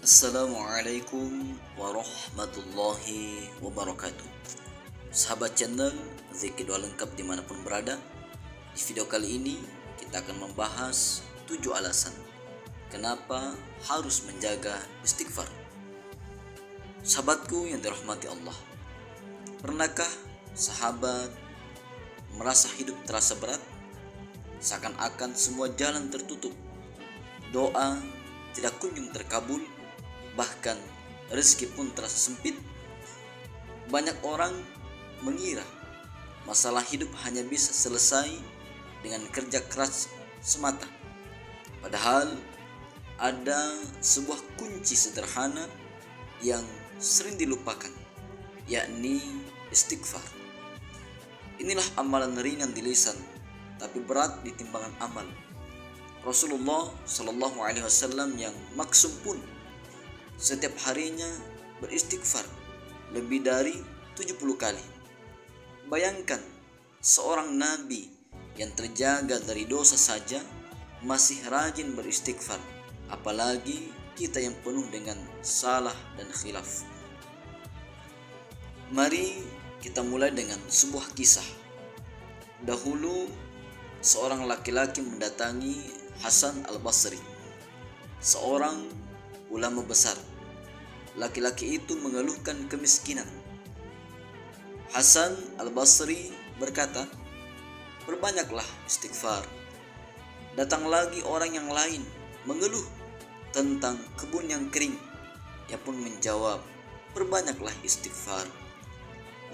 Assalamualaikum warahmatullahi wabarakatuh. Sahabat channel Zikir Doa Lengkap dimanapun berada, di video kali ini kita akan membahas 7 alasan kenapa harus menjaga istighfar. Sahabatku yang dirahmati Allah, pernahkah sahabat merasa hidup terasa berat? Seakan-akan semua jalan tertutup, doa tidak kunjung terkabul, bahkan rezeki pun terasa sempit. Banyak orang mengira masalah hidup hanya bisa selesai dengan kerja keras semata. Padahal ada sebuah kunci sederhana yang sering dilupakan, yakni istighfar. Inilah amalan ringan di lisan, tapi berat di timbangan amal. Rasulullah Shallallahu Alaihi Wasallam yang maksum pun setiap harinya beristighfar lebih dari 70 kali. Bayangkan seorang nabi yang terjaga dari dosa saja masih rajin beristighfar, apalagi kita yang penuh dengan salah dan khilaf. Mari kita mulai dengan sebuah kisah. Dahulu seorang laki-laki mendatangi Hasan al-Basri, seorang ulama besar. Laki-laki itu mengeluhkan kemiskinan. Hasan al-Basri berkata, "Perbanyaklah istighfar." Datang lagi orang yang lain mengeluh tentang kebun yang kering. Ia pun menjawab, "Perbanyaklah istighfar."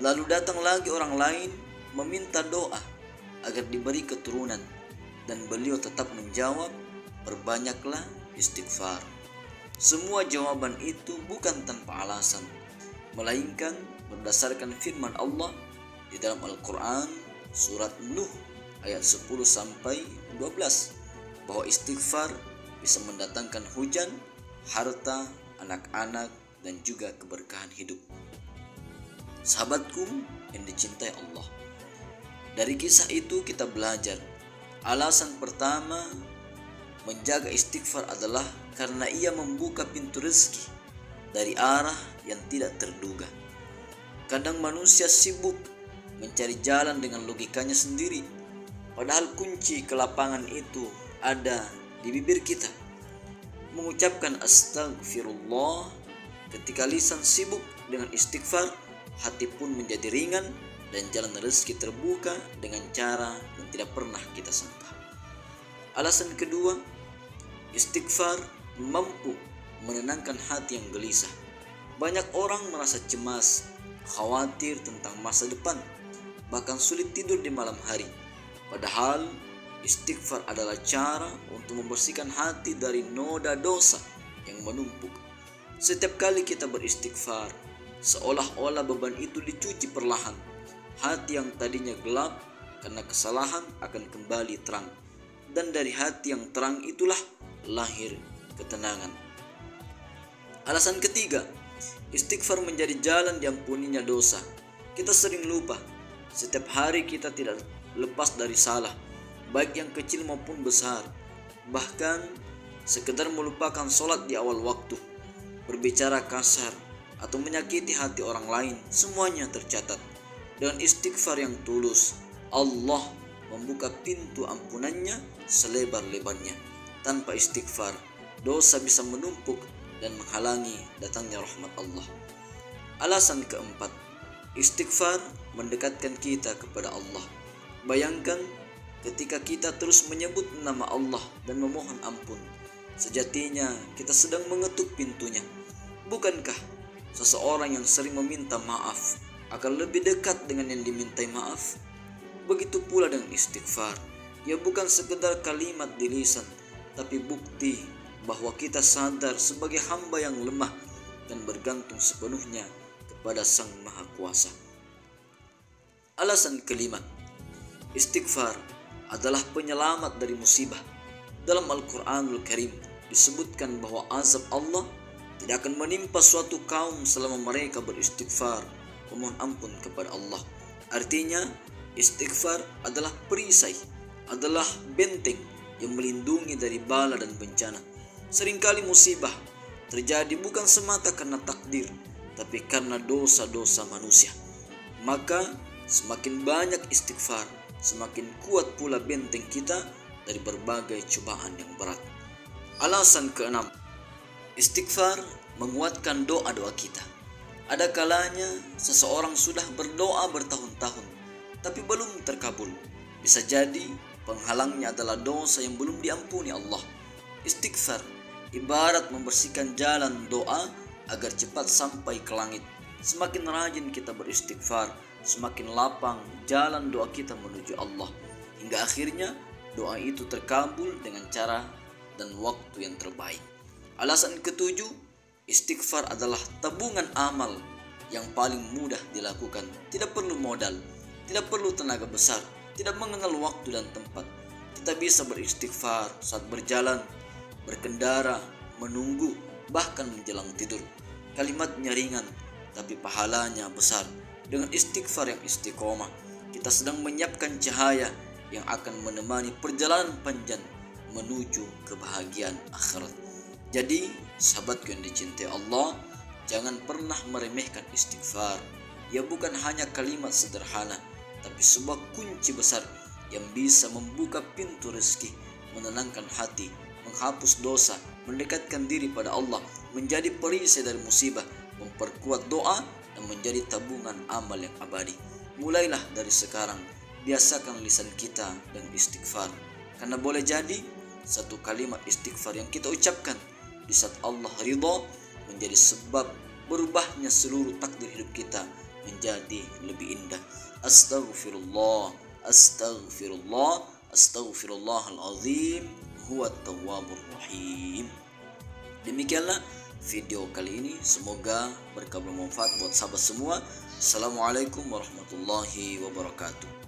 Lalu datang lagi orang lain meminta doa agar diberi keturunan, dan beliau tetap menjawab, "Perbanyaklah istighfar." Semua jawaban itu bukan tanpa alasan, melainkan berdasarkan firman Allah di dalam Al-Quran surat Nuh ayat 10-12 bahwa istighfar bisa mendatangkan hujan, harta, anak-anak, dan juga keberkahan hidup. Sahabatku yang dicintai Allah, dari kisah itu kita belajar alasan pertama menjaga istighfar adalah karena ia membuka pintu rezeki dari arah yang tidak terduga. Kadang manusia sibuk mencari jalan dengan logikanya sendiri, padahal kunci kelapangan itu ada di bibir kita. Mengucapkan astagfirullah ketika lisan sibuk dengan istighfar, hati pun menjadi ringan dan jalan rezeki terbuka dengan cara yang tidak pernah kita sangka. Alasan kedua, istighfar mampu menenangkan hati yang gelisah. Banyak orang merasa cemas, khawatir tentang masa depan, bahkan sulit tidur di malam hari. Padahal istighfar adalah cara untuk membersihkan hati dari noda dosa yang menumpuk. Setiap kali kita beristighfar, seolah-olah beban itu dicuci perlahan. Hati yang tadinya gelap karena kesalahan akan kembali terang, dan dari hati yang terang itulah lahir ketenangan. Alasan ketiga, istighfar menjadi jalan diampuninya dosa. Kita sering lupa, setiap hari kita tidak lepas dari salah, baik yang kecil maupun besar. Bahkan sekedar melupakan sholat di awal waktu, berbicara kasar, atau menyakiti hati orang lain, semuanya tercatat. Dengan istighfar yang tulus, Allah membuka pintu ampunannya selebar-lebarnya. Tanpa istighfar, dosa bisa menumpuk dan menghalangi datangnya rahmat Allah. Alasan keempat, istighfar mendekatkan kita kepada Allah. Bayangkan ketika kita terus menyebut nama Allah dan memohon ampun, sejatinya kita sedang mengetuk pintunya. Bukankah seseorang yang sering meminta maaf akan lebih dekat dengan yang dimintai maaf? Begitu pula dengan istighfar. Ia bukan sekedar kalimat di lisan, tapi bukti bahwa kita sadar sebagai hamba yang lemah dan bergantung sepenuhnya kepada Sang Maha Kuasa. Alasan kelima, istighfar adalah penyelamat dari musibah. Dalam Al-Quranul Karim disebutkan bahwa azab Allah tidak akan menimpa suatu kaum selama mereka beristighfar, memohon ampun kepada Allah. Artinya, istighfar adalah perisai, adalah benteng yang melindungi dari bala dan bencana. Seringkali musibah terjadi bukan semata karena takdir, tapi karena dosa-dosa manusia. Maka semakin banyak istighfar, semakin kuat pula benteng kita dari berbagai cobaan yang berat. Alasan keenam, istighfar menguatkan doa-doa kita. Ada kalanya seseorang sudah berdoa bertahun-tahun, tapi belum terkabul. Bisa jadi penghalangnya adalah dosa yang belum diampuni Allah. Istighfar ibarat membersihkan jalan doa agar cepat sampai ke langit. Semakin rajin kita beristighfar, semakin lapang jalan doa kita menuju Allah. Hingga akhirnya doa itu terkabul dengan cara dan waktu yang terbaik. Alasan ketujuh, istighfar adalah tabungan amal yang paling mudah dilakukan. Tidak perlu modal, tidak perlu tenaga besar, tidak mengenal waktu dan tempat. Kita bisa beristighfar saat berjalan, berkendara, menunggu, bahkan menjelang tidur. Kalimatnya ringan, tapi pahalanya besar. Dengan istighfar yang istiqomah, kita sedang menyiapkan cahaya yang akan menemani perjalanan panjang menuju kebahagiaan akhirat. Jadi, sahabatku yang dicintai Allah, jangan pernah meremehkan istighfar. Ia bukan hanya kalimat sederhana, tapi sebuah kunci besar yang bisa membuka pintu rezeki, menenangkan hati, menghapus dosa, mendekatkan diri pada Allah, menjadi perisai dari musibah, memperkuat doa, dan menjadi tabungan amal yang abadi. Mulailah dari sekarang, biasakan lisan kita dengan istighfar. Karena boleh jadi satu kalimat istighfar yang kita ucapkan di saat Allah ridha menjadi sebab berubahnya seluruh takdir hidup kita menjadi lebih indah. Astaghfirullah, astaghfirullah, astaghfirullahalazim, huwa tawwabur rahim. Demikianlah video kali ini, semoga berkah bermanfaat buat sahabat semua. Assalamualaikum warahmatullahi wabarakatuh.